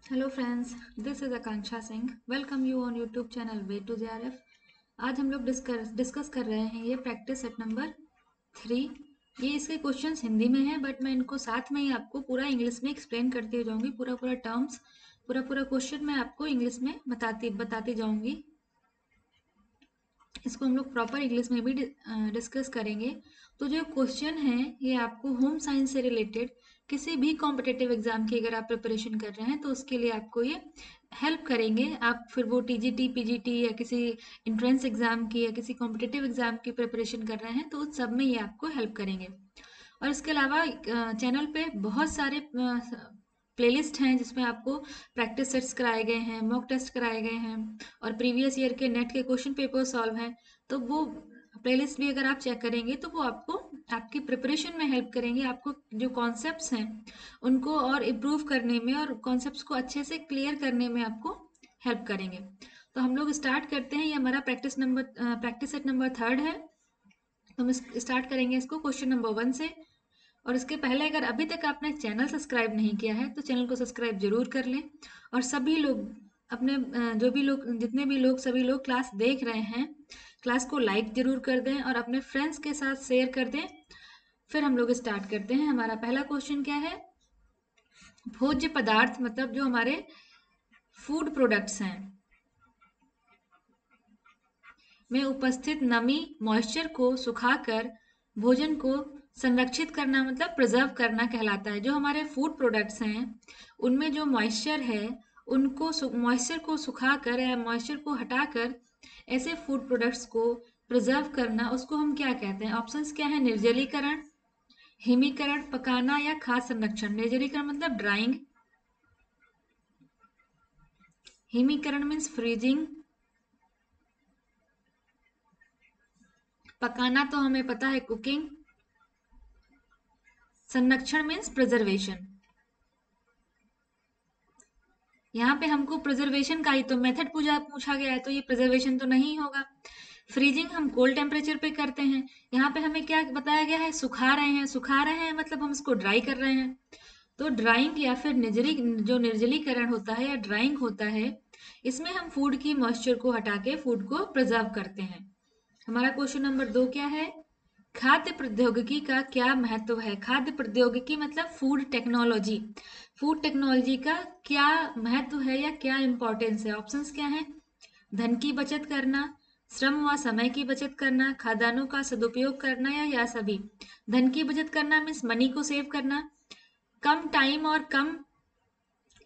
Hello friends, this is Akanksha Singh. Welcome you on YouTube channel way to JRF. आज हम लोग discuss कर रहे हैं ये प्रैक्टिस सेट नंबर 3। ये इसके क्वेश्चंस हिंदी में हैं, बट मैं इनको साथ में ही आपको पूरा इंग्लिश में एक्सप्लेन करती जाऊंगी। पूरा टर्म्स, पूरा क्वेश्चन मैं आपको इंग्लिश में बताती जाऊंगी। इसको हम लोग प्रॉपर इंग्लिश में भी डिस्कस करेंगे। तो जो क्वेश्चन है ये आपको होम साइंस से रिलेटेड किसी भी कॉम्पिटेटिव एग्जाम की अगर आप प्रिपरेशन कर रहे हैं तो उसके लिए आपको ये हेल्प करेंगे। आप फिर वो टीजीटी, पीजीटी या किसी एंट्रेंस एग्जाम की या किसी कॉम्पिटेटिव एग्जाम की प्रिपरेशन कर रहे हैं तो उस सब में ये आपको हेल्प करेंगे। और इसके अलावा चैनल पे बहुत सारे प्लेलिस्ट हैं जिसमें आपको प्रैक्टिस सेट्स कराए गए हैं, मॉक टेस्ट कराए गए हैं और प्रीवियस ईयर के नेट के क्वेश्चन पेपर सॉल्व हैं। तो वो प्लेलिस्ट भी अगर आप चेक करेंगे तो वो आपको आपकी प्रिपरेशन में हेल्प करेंगे। आपको जो कॉन्सेप्ट्स हैं उनको और इम्प्रूव करने में और कॉन्सेप्ट्स को अच्छे से क्लियर करने में आपको हेल्प करेंगे। तो हम लोग स्टार्ट करते हैं। ये हमारा प्रैक्टिस सेट नंबर 3 है। तो हम स्टार्ट करेंगे इसको क्वेश्चन नंबर 1 से। और इसके पहले अगर अभी तक आपने चैनल सब्सक्राइब नहीं किया है तो चैनल को सब्सक्राइब जरूर कर लें। और सभी लोग अपने जो भी लोग जितने भी लोग सभी लोग क्लास देख रहे हैं, क्लास को लाइक जरूर कर दें और अपने फ्रेंड्स के साथ शेयर कर दें। फिर हम लोग स्टार्ट करते हैं। हमारा पहला क्वेश्चन क्या है? भोज्य पदार्थ मतलब जो हमारे फूड प्रोडक्ट्स हैं में उपस्थित नमी, मॉइस्चर को सुखाकर भोजन को संरक्षित करना मतलब प्रिजर्व करना कहलाता है। जो हमारे फूड प्रोडक्ट्स हैं उनमें जो मॉइस्चर है उनको मॉइस्चर को सुखाकर या मॉइस्चर को हटाकर ऐसे फूड प्रोडक्ट्स को प्रिजर्व करना, उसको हम क्या कहते हैं? ऑप्शंस क्या है? निर्जलीकरण, हिमीकरण, पकाना या खाद्य संरक्षण। निर्जलीकरण मतलब ड्राइंग, हिमीकरण मीन्स फ्रीजिंग, पकाना तो हमें पता है कुकिंग, संरक्षण मीन्स प्रिजर्वेशन। यहाँ पे हमको प्रिजर्वेशन का ही तो मेथड पूछा गया है, तो ये प्रिजर्वेशन तो नहीं होगा। फ्रीजिंग हम कोल्ड टेम्परेचर पे करते हैं। यहाँ पे हमें क्या बताया गया है? सुखा रहे हैं। सुखा रहे हैं मतलब हम इसको ड्राई कर रहे हैं। तो ड्राइंग या फिर जो निर्जलीकरण होता है या ड्राइंग होता है, इसमें हम फूड की मॉइस्चर को हटा के फूड को प्रिजर्व करते हैं। हमारा क्वेश्चन नंबर 2 क्या है? खाद्य प्रौद्योगिकी का क्या महत्व है? खाद्य प्रौद्योगिकी मतलब फूड टेक्नोलॉजी। फूड टेक्नोलॉजी का क्या महत्व है या क्या इंपॉर्टेंस है? ऑप्शंस क्या है? धन की बचत करना, श्रम व समय की बचत करना, खाद्यान्नों का सदुपयोग करना या सभी। धन की बचत करना मीन्स मनी को सेव करना। कम टाइम और कम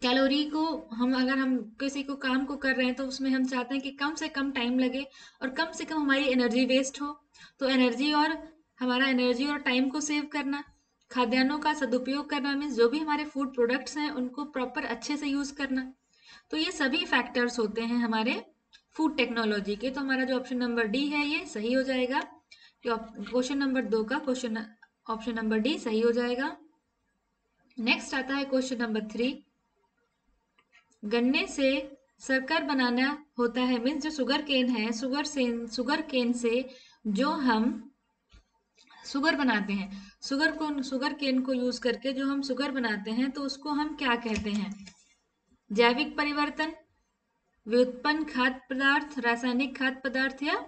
कैलोरी को हम किसी को काम को कर रहे हैं तो उसमें हम चाहते हैं कि कम से कम टाइम लगे और कम से कम हमारी एनर्जी वेस्ट हो। तो एनर्जी और टाइम को सेव करना। खाद्यान्नों का सदुपयोग करना मीन्स जो भी हमारे फूड प्रोडक्ट्स हैं उनको प्रॉपर अच्छे से यूज करना। तो ये सभी फैक्टर्स होते हैं हमारे फूड टेक्नोलॉजी के। तो हमारा जो ऑप्शन नंबर डी है ये सही हो जाएगा। क्वेश्चन नंबर 2 का क्वेश्चन ऑप्शन नंबर डी सही हो जाएगा। नेक्स्ट आता है क्वेश्चन नंबर 3। गन्ने से शक्कर बनाना होता है मीन्स जो शुगर केन है, शुगर केन से जो हम शुगर बनाते हैं, शुगर केन को यूज करके जो हम शुगर बनाते हैं तो उसको हम क्या कहते हैं? जैविक परिवर्तन, व्युत्पन्न खाद्य पदार्थ, रासायनिक खाद्य पदार्थ या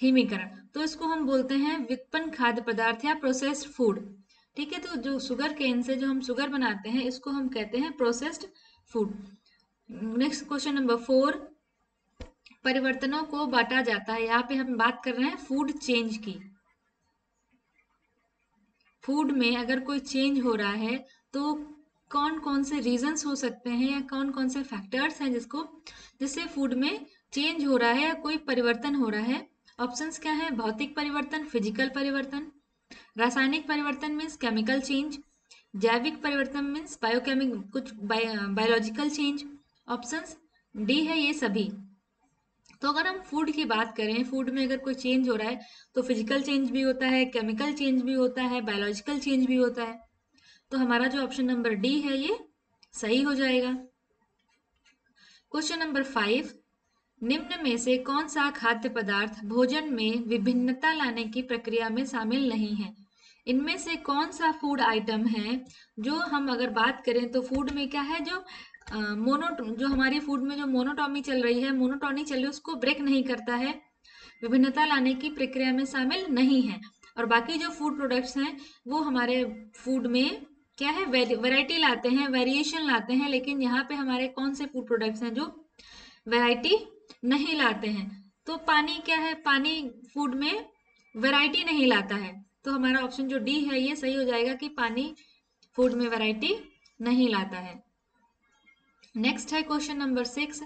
हिमीकरण। तो इसको हम बोलते हैं व्युत्पन्न खाद्य पदार्थ या प्रोसेस्ड फूड। ठीक है, तो जो शुगर केन से जो हम शुगर बनाते हैं इसको हम कहते हैं processed food. Next question number 4। परिवर्तनों को बांटा जाता है। यहाँ पे हम बात कर रहे हैं फूड चेंज की। फूड में अगर कोई चेंज हो रहा है तो कौन कौन से रीजंस हो सकते हैं या कौन कौन से फैक्टर्स हैं जिससे फूड में चेंज हो रहा है या कोई परिवर्तन हो रहा है? ऑप्शंस क्या है? भौतिक परिवर्तन, फिजिकल परिवर्तन, रासायनिक परिवर्तन मीन्स केमिकल चेंज, जैविक परिवर्तन means biological change. Options D है ये सभी। तो अगर हम फूड की बात करें, फूड में अगर कोई चेंज हो रहा है तो फिजिकल चेंज भी होता है, केमिकल चेंज भी होता है, बायोलॉजिकल चेंज भी होता है। तो हमारा जो ऑप्शन नंबर डी है ये सही हो जाएगा। Question number 5। निम्न में से कौन सा खाद्य पदार्थ भोजन में विभिन्नता लाने की प्रक्रिया में शामिल नहीं है? इनमें से कौन सा फूड आइटम है जो हम अगर बात करें तो फूड में क्या है, जो जो हमारी फूड में जो मोनोटॉमी चल रही है, मोनोटॉनी चल रही है, उसको ब्रेक नहीं करता है, विभिन्नता लाने की प्रक्रिया में शामिल नहीं है। और बाकी जो फूड प्रोडक्ट्स हैं वो हमारे फूड में क्या है, वैरायटी लाते हैं, वेरिएशन लाते हैं, लेकिन यहाँ पे हमारे कौन से फूड प्रोडक्ट्स हैं जो वैरायटी नहीं लाते हैं। तो पानी क्या है, पानी फूड में वैरायटी नहीं लाता है, तो हमारा ऑप्शन जो डी है ये सही हो जाएगा कि पानी फूड में वैरायटी नहीं लाता है। नेक्स्ट है क्वेश्चन नंबर 6,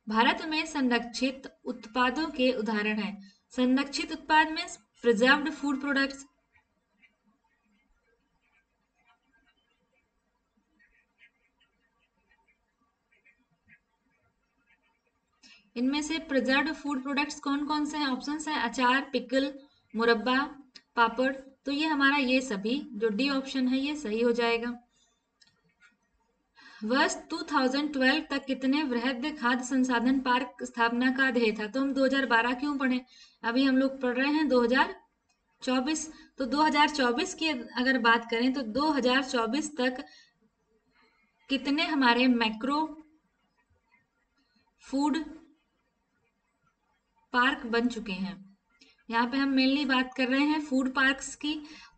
भारत में संरक्षित उत्पादों के उदाहरण है। संरक्षित उत्पाद में प्रिजर्व्ड फूड प्रोडक्ट्स, इनमें से प्रिजर्व्ड फूड प्रोडक्ट्स कौन कौन से हैं? ऑप्शंस हैं अचार, पिकल, मुरब्बा, पापड़। तो ये हमारा ये सभी जो डी ऑप्शन है ये सही हो जाएगा। वर्ष 2012 तक कितने वृहद खाद्य संसाधन पार्क स्थापना का ध्येय था? तो हम 2012 क्यों पढ़े, अभी हम लोग पढ़ रहे हैं 2024। तो 2024 की अगर बात करें तो 2024 तक कितने हमारे मैक्रो फूड पार्क बन चुके हैं? यहाँ पे हम मेनली बात कर रहे हैं फूड पार्क्स की।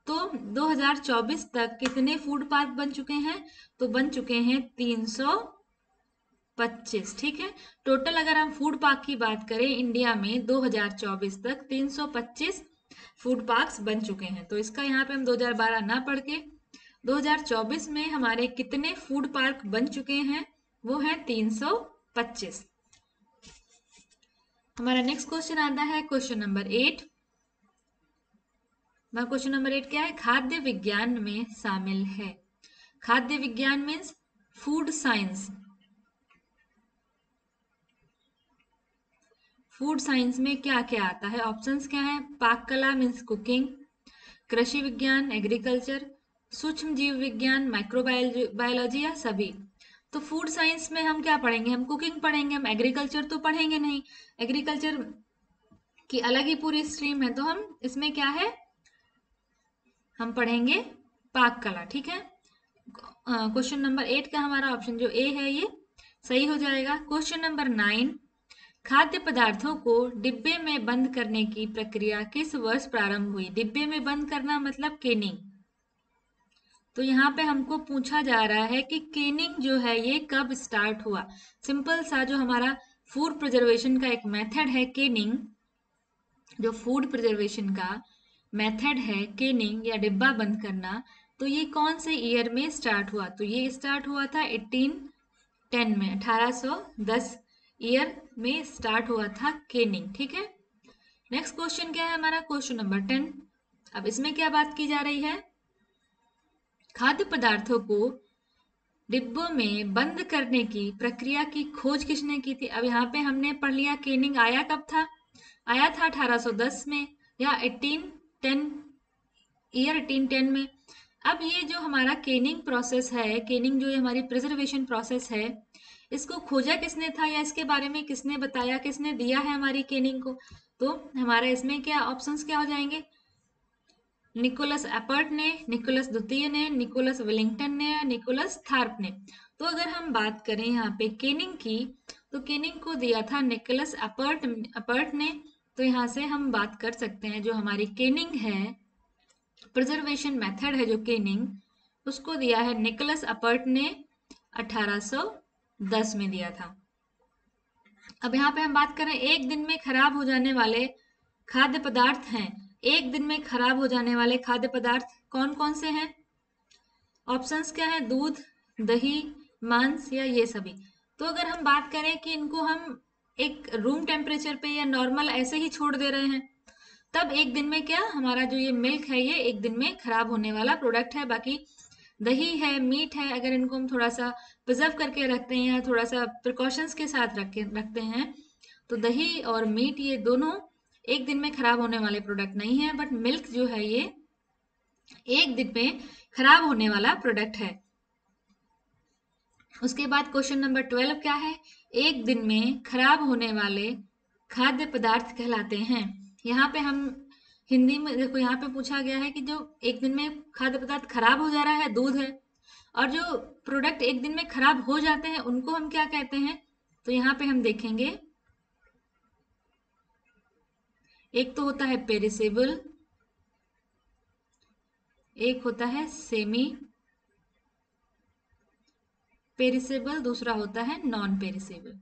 तो 2024 तक कितने फूड पार्क बन चुके हैं? तो बन चुके हैं 325। ठीक है, टोटल अगर हम फूड पार्क की बात करें इंडिया में 2024 तक 325 फूड पार्क्स बन चुके हैं। तो इसका यहाँ पे हम 2012 ना पढ़ के 2024 में हमारे कितने फूड पार्क बन चुके हैं, वो है 325। हमारा नेक्स्ट क्वेश्चन आता है क्वेश्चन नंबर 8। क्वेश्चन नंबर 8 क्या है? खाद्य विज्ञान में शामिल है। खाद्य विज्ञान means food science. Food science में क्या क्या आता है? ऑप्शंस क्या है? पाक कला मीन्स कुकिंग, कृषि विज्ञान एग्रीकल्चर, सूक्ष्म जीव विज्ञान माइक्रोबायोलॉजी या सभी। तो फूड साइंस में हम क्या पढ़ेंगे? हम कुकिंग पढ़ेंगे, हम एग्रीकल्चर तो पढ़ेंगे नहीं, एग्रीकल्चर की अलग ही पूरी स्ट्रीम है। तो हम इसमें क्या है, हम पढ़ेंगे पाक कला। ठीक है, क्वेश्चन नंबर 8 का हमारा ऑप्शन जो ए है ये सही हो जाएगा। क्वेश्चन नंबर 9, खाद्य पदार्थों को डिब्बे में बंद करने की प्रक्रिया किस वर्ष प्रारंभ हुई? डिब्बे में बंद करना मतलब केनिंग। तो यहाँ पे हमको पूछा जा रहा है कि केनिंग जो है ये कब स्टार्ट हुआ। सिंपल सा जो हमारा फूड प्रिजर्वेशन का एक मेथड है केनिंग, जो फूड प्रिजर्वेशन का मेथड है केनिंग या डिब्बा बंद करना, तो ये कौन से ईयर में स्टार्ट हुआ? तो ये स्टार्ट हुआ था 1810 में, 1810 ईयर में स्टार्ट हुआ था केनिंग। ठीक है, नेक्स्ट क्वेश्चन क्या है हमारा? Question number 10। अब इसमें क्या बात की जा रही है? खाद्य पदार्थों को डिब्बों में बंद करने की प्रक्रिया की खोज किसने की थी? अब यहाँ पे हमने पढ़ लिया केनिंग आया कब था, आया था 1810 में या 1810 ईयर 1810 में। अब ये जो हमारा केनिंग प्रोसेस है, केनिंग जो ये हमारी प्रिजर्वेशन प्रोसेस है, इसको खोजा किसने था या इसके बारे में किसने बताया, किसने दिया है हमारी केनिंग को? तो हमारा इसमें क्या ऑप्शंस क्या हो जाएंगे? निकोलस एपर्ट ने, निकोलस द्वितीय ने, निकोलस वेलिंगटन ने या निकोलस थार्प ने। तो अगर हम बात करें यहाँ पे केनिंग की, तो केनिंग को दिया था निकोलस एपर्ट ने। तो यहाँ से हम बात कर सकते हैं जो हमारी केनिंग है, प्रिजर्वेशन मेथड है जो केनिंग, उसको दिया है निकोलस एपर्ट ने 1810 में दिया था। अब यहाँ पे हम बात करें एक दिन में खराब हो जाने वाले खाद्य पदार्थ हैं, एक दिन में खराब हो जाने वाले खाद्य पदार्थ कौन कौन से हैं? ऑप्शंस क्या है? दूध, दही, मांस या ये सभी। तो अगर हम बात करें कि इनको हम एक रूम टेम्परेचर पे या नॉर्मल ऐसे ही छोड़ दे रहे हैं, तब एक दिन में क्या हमारा जो ये मिल्क है ये एक दिन में खराब होने वाला प्रोडक्ट है। बाकी दही है, मीट है, अगर इनको हम थोड़ा सा प्रिजर्व करके रखते हैं या थोड़ा सा प्रिकॉशंस के साथ रखते हैं, तो दही और मीट ये दोनों एक दिन में खराब होने वाले प्रोडक्ट नहीं है। बट मिल्क जो है ये एक दिन में खराब होने वाला प्रोडक्ट है। उसके बाद क्वेश्चन नंबर 12 क्या है? एक दिन में खराब होने वाले खाद्य पदार्थ कहलाते हैं। यहाँ पे हम हिंदी में देखो यहाँ पे पूछा गया है कि जो एक दिन में खाद्य पदार्थ खराब हो जा रहा है दूध है, और जो प्रोडक्ट एक दिन में खराब हो जाते हैं उनको हम क्या कहते हैं। तो यहाँ पे हम देखेंगे, एक तो होता है पेरिसेबल, एक होता है सेमी पेरिसेबल, दूसरा होता है नॉन पेरिसेबल।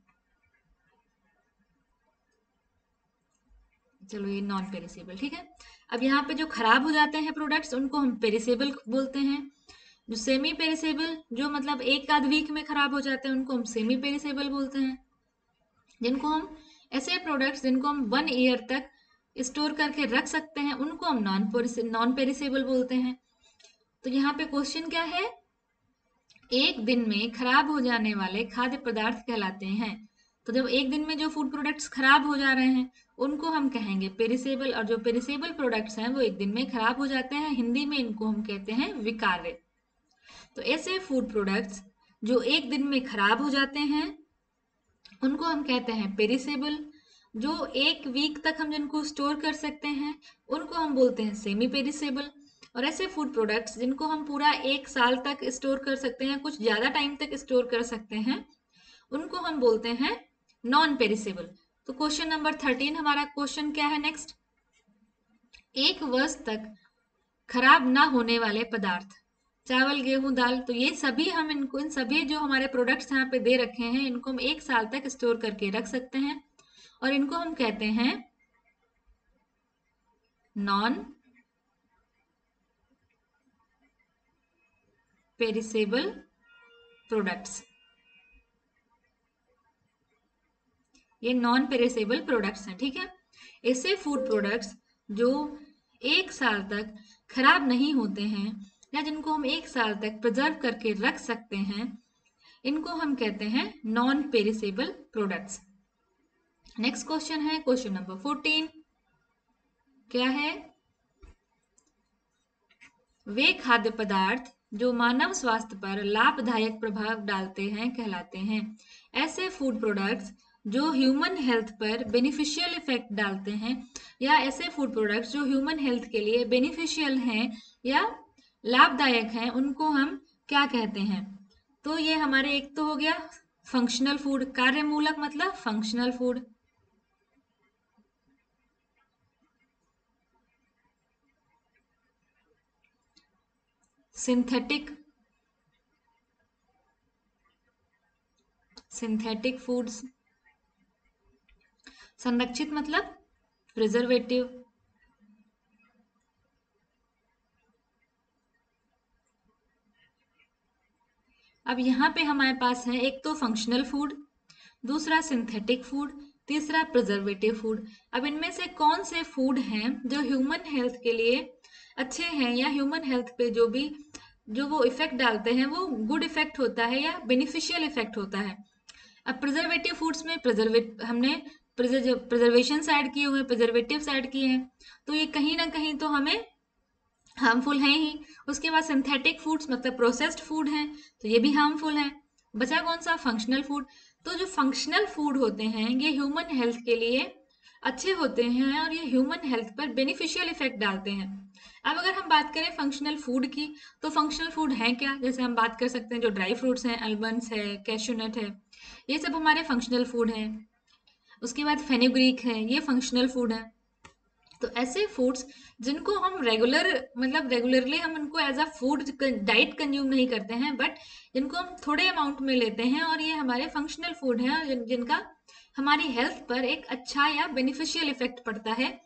चलो ये नॉन पेरिसेबल ठीक है। अब यहाँ पे जो खराब हो जाते हैं प्रोडक्ट्स उनको हम पेरिसेबल बोलते हैं। जो सेमी पेरिसेबल, जो मतलब एक आध वीक में खराब हो जाते हैं उनको हम सेमी पेरिसेबल बोलते हैं। जिनको हम ऐसे प्रोडक्ट्स जिनको हम 1 ईयर तक स्टोर करके रख सकते हैं उनको हम नॉन पेरिसेबल बोलते हैं। तो यहाँ पे क्वेश्चन क्या है, एक दिन में खराब हो जाने वाले खाद्य पदार्थ कहलाते हैं। तो जब एक दिन में जो फूड प्रोडक्ट्स खराब हो जा रहे हैं उनको हम कहेंगे पेरिसेबल, और जो पेरिसेबल प्रोडक्ट्स हैं वो एक दिन में खराब हो जाते हैं, हिंदी में इनको हम कहते हैं विकार्य। तो ऐसे फूड प्रोडक्ट्स जो एक दिन में खराब हो जाते हैं उनको हम कहते हैं पेरिसेबल। जो एक वीक तक हम जिनको स्टोर कर सकते हैं उनको हम बोलते हैं सेमी पेरिसेबल। और ऐसे फूड प्रोडक्ट्स जिनको हम पूरा 1 साल तक स्टोर कर सकते हैं, कुछ ज्यादा टाइम तक स्टोर कर सकते हैं, उनको हम बोलते हैं नॉन पेरिसेबल। तो क्वेश्चन नंबर 13 हमारा क्वेश्चन क्या है नेक्स्ट, 1 वर्ष तक खराब ना होने वाले पदार्थ, चावल गेहूं दाल। तो ये सभी हम इनको, इन सभी जो हमारे प्रोडक्ट्स यहाँ पे दे रखे हैं इनको हम 1 साल तक स्टोर करके रख सकते हैं, और इनको हम कहते हैं नॉन पेरिसेबल प्रोडक्ट्स। ये नॉन पेरिसेबल प्रोडक्ट्स हैं ठीक है। ऐसे फूड प्रोडक्ट्स जो 1 साल तक खराब नहीं होते हैं या जिनको हम 1 साल तक प्रिजर्व करके रख सकते हैं, इनको हम कहते हैं non perishable products. Next question है क्वेश्चन नंबर 14, क्या है, वे खाद्य पदार्थ जो मानव स्वास्थ्य पर लाभदायक प्रभाव डालते हैं कहलाते हैं। ऐसे फूड प्रोडक्ट्स जो ह्यूमन हेल्थ पर बेनिफिशियल इफेक्ट डालते हैं, या ऐसे फूड प्रोडक्ट्स जो ह्यूमन हेल्थ के लिए बेनिफिशियल हैं या लाभदायक हैं, उनको हम क्या कहते हैं। तो ये हमारे एक तो हो गया फंक्शनल फूड, कार्यमूलक मतलब functional food. Synthetic synthetic foods. संरक्षित मतलब प्रिजर्वेटिव। अब यहाँ पे हमारे पास है एक तो फंक्शनल फूड, दूसरा सिंथेटिक फूड, तीसरा प्रिजर्वेटिव फूड। अब इनमें से कौन से फूड हैं जो ह्यूमन हेल्थ के लिए अच्छे हैं, या ह्यूमन हेल्थ पे जो वो इफेक्ट डालते हैं वो गुड इफेक्ट होता है या बेनिफिशियल इफेक्ट होता है। अब प्रिजर्वेटिव फूड्स में हमने प्रिजर्वेशन ऐड किए हुए, प्रिजर्वेटिव्स ऐड किए हैं, तो ये कहीं ना कहीं तो हमें हार्मफुल हैं ही। उसके बाद सिंथेटिक फूड्स मतलब प्रोसेस्ड फूड हैं, तो ये भी हार्मफुल हैं। बचा कौन सा, फंक्शनल फूड। तो जो फंक्शनल फूड होते हैं ये ह्यूमन हेल्थ के लिए अच्छे होते हैं और ये ह्यूमन हेल्थ पर बेनिफिशियल इफेक्ट डालते हैं। अब अगर हम बात करें फंक्शनल फूड की, तो फंक्शनल फूड है क्या, जैसे हम बात कर सकते हैं जो ड्राई फ्रूट्स हैं, अलमंड्स है, कैशूनट है, ये सब हमारे फंक्शनल फूड हैं। उसके बाद फेनुग्रीक है, ये फंक्शनल फूड है। तो ऐसे फूड्स जिनको हम रेगुलरली हम उनको as a food diet consume नहीं करते हैं, बट जिनको हम थोड़े अमाउंट में लेते हैं, और ये हमारे फंक्शनल फूड हैं और जिनका हमारी हेल्थ पर एक अच्छा या बेनिफिशियल इफेक्ट पड़ता है,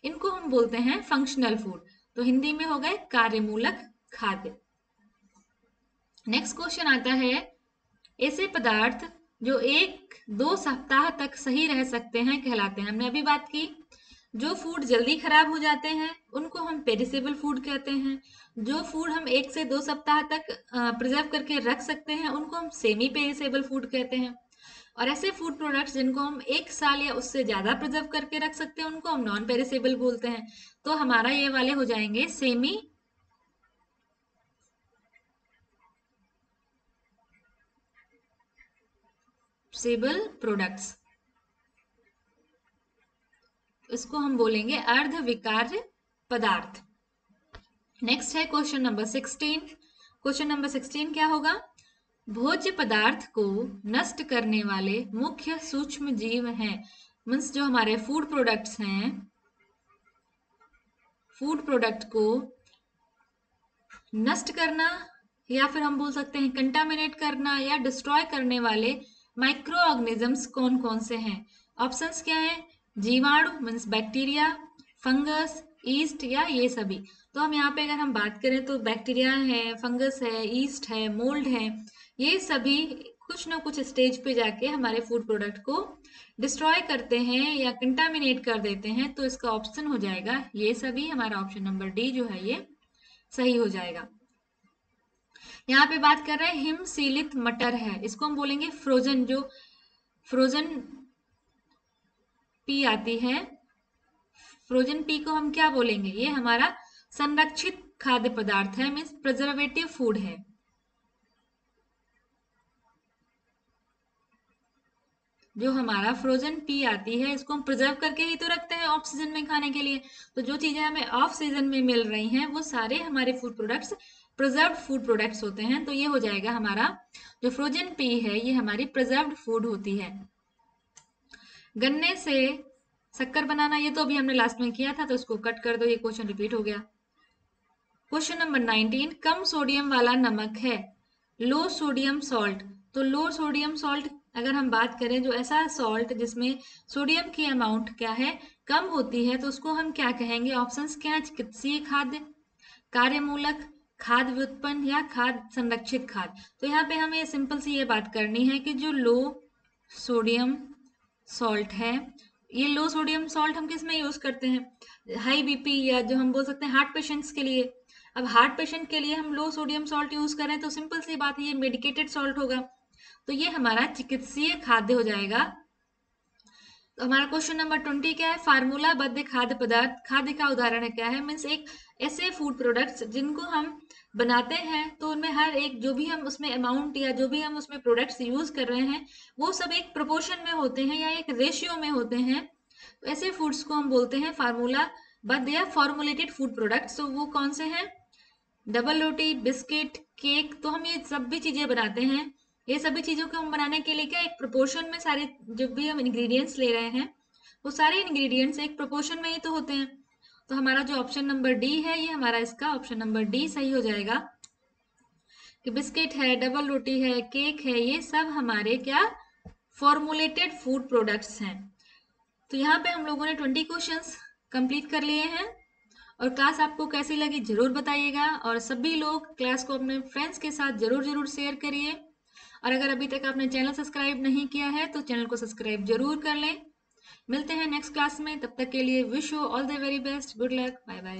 इनको हम बोलते हैं फंक्शनल फूड। तो हिंदी में हो गए कार्यमूलक खाद्य। नेक्स्ट क्वेश्चन आता है, ऐसे पदार्थ जो 1-2 सप्ताह तक सही रह सकते हैं कहलाते हैं। हमने अभी बात की, जो फूड जल्दी खराब हो जाते हैं उनको हम पेरिसेबल फूड कहते हैं। जो फूड हम 1 से 2 सप्ताह तक प्रिजर्व करके रख सकते हैं उनको हम सेमी पेरिसेबल फूड कहते हैं। और ऐसे फूड प्रोडक्ट्स जिनको हम 1 साल या उससे ज्यादा प्रिजर्व करके रख सकते हैं उनको हम नॉन पेरिसेबल बोलते हैं। तो हमारा ये वाले हो जाएंगे सेमी पेरिसेबल प्रोडक्ट्स। इसको हम बोलेंगे अर्ध विकार्य पदार्थ। नेक्स्ट है क्वेश्चन नंबर 16। क्वेश्चन नंबर 16 क्या होगा? भोज्य पदार्थ को नष्ट करने वाले मुख्य सूक्ष्म जीव हैं। मीन्स जो हमारे फूड प्रोडक्ट्स हैं, फूड प्रोडक्ट को नष्ट करना या फिर हम बोल सकते हैं कंटामिनेट करना या डिस्ट्रॉय करने वाले माइक्रो ऑर्गेनिजम्स कौन कौन से हैं? ऑप्शंस क्या है? जीवाणु मीन्स बैक्टीरिया, फंगस, ईस्ट या ये सभी। तो हम यहाँ पे अगर हम बात करें तो बैक्टीरिया है, फंगस है, ईस्ट है, मोल्ड है, ये सभी कुछ ना कुछ स्टेज पे जाके हमारे फूड प्रोडक्ट को डिस्ट्रॉय करते हैं या कंटामिनेट कर देते हैं। तो इसका ऑप्शन हो जाएगा ये सभी। हमारा ऑप्शन नंबर डी जो है ये सही हो जाएगा। यहाँ पे बात कर रहे हैं हिमशीलित मटर है, इसको हम बोलेंगे फ्रोजन। जो फ्रोजन पी आती है, फ्रोजन पी को हम क्या बोलेंगे? ये हमारा संरक्षित खाद्य पदार्थ है, मीन्स प्रिजर्वेटिव फूड है। जो हमारा फ्रोजन पी आती है इसको हम प्रिजर्व करके ही तो रखते हैं ऑफ सीजन में खाने के लिए। तो जो चीजें हमें ऑफ सीजन में मिल रही हैं वो सारे हमारे food products preserved food products होते हैं। तो ये हो जाएगा हमारा जो फ्रोजन पी है ये हमारी प्रिजर्व्ड फूड होती है। गन्ने से शक्कर बनाना, ये तो अभी हमने लास्ट में किया था तो इसको कट कर दो, ये क्वेश्चन रिपीट हो गया। क्वेश्चन नंबर 19, कम सोडियम वाला नमक है, लो सोडियम सॉल्ट। तो लो सोडियम सॉल्ट अगर हम बात करें, जो ऐसा सॉल्ट जिसमें सोडियम की अमाउंट क्या है कम होती है, तो उसको हम क्या कहेंगे? ऑप्शंस क्या है? चिकित्सीय खाद्य, कार्यमूलक, खाद्य व्युत्पन्न या खाद्य संरक्षित खाद्य। तो यहाँ पे हमें सिंपल सी ये बात करनी है कि जो लो सोडियम सॉल्ट है, ये लो सोडियम सॉल्ट हम किस में यूज करते हैं? हाई बीपी या जो हम बोल सकते हैं हार्ट पेशेंट्स के लिए। अब हार्ट पेशेंट के लिए हम लो सोडियम सॉल्ट यूज करें तो सिंपल सी बात है ये मेडिकेटेड सॉल्ट होगा। तो ये हमारा चिकित्सीय खाद्य हो जाएगा। तो हमारा क्वेश्चन नंबर 20 क्या है? फार्मूला बद्ध खाद्य पदार्थ, खाद्य का उदाहरण क्या है? मीन्स एक ऐसे फूड प्रोडक्ट्स जिनको हम बनाते हैं तो उनमें हर एक जो भी हम उसमें अमाउंट या जो भी हम उसमें प्रोडक्ट्स यूज कर रहे हैं वो सब एक प्रोपोर्शन में होते हैं या एक रेशियो में होते हैं। तो ऐसे फूड्स को हम बोलते हैं फार्मूला बद्ध या फॉर्मुलेटेड फूड प्रोडक्ट्स। तो वो कौन से हैं? डबल रोटी, बिस्किट, केक। तो हम ये सब भी चीजें बनाते हैं। ये सभी चीजों को हम बनाने के लिए क्या एक प्रोपोर्शन में सारे जो भी हम इंग्रेडिएंट्स ले रहे हैं वो सारे इंग्रेडिएंट्स एक प्रोपोर्शन में ही तो होते हैं। तो हमारा जो ऑप्शन नंबर डी है ये हमारा इसका ऑप्शन नंबर डी सही हो जाएगा कि बिस्किट है, डबल रोटी है, केक है, ये सब हमारे क्या फॉर्मुलेटेड फूड प्रोडक्ट्स हैं। तो यहाँ पे हम लोगों ने 20 क्वेश्चंस कंप्लीट कर लिए हैं। और क्लास आपको कैसी लगी जरूर बताइएगा, और सभी लोग क्लास को अपने फ्रेंड्स के साथ जरूर जरूर शेयर करिए। और अगर अभी तक आपने चैनल सब्सक्राइब नहीं किया है तो चैनल को सब्सक्राइब जरूर कर लें। मिलते हैं नेक्स्ट क्लास में, तब तक के लिए wish you all the very best, good luck, bye bye.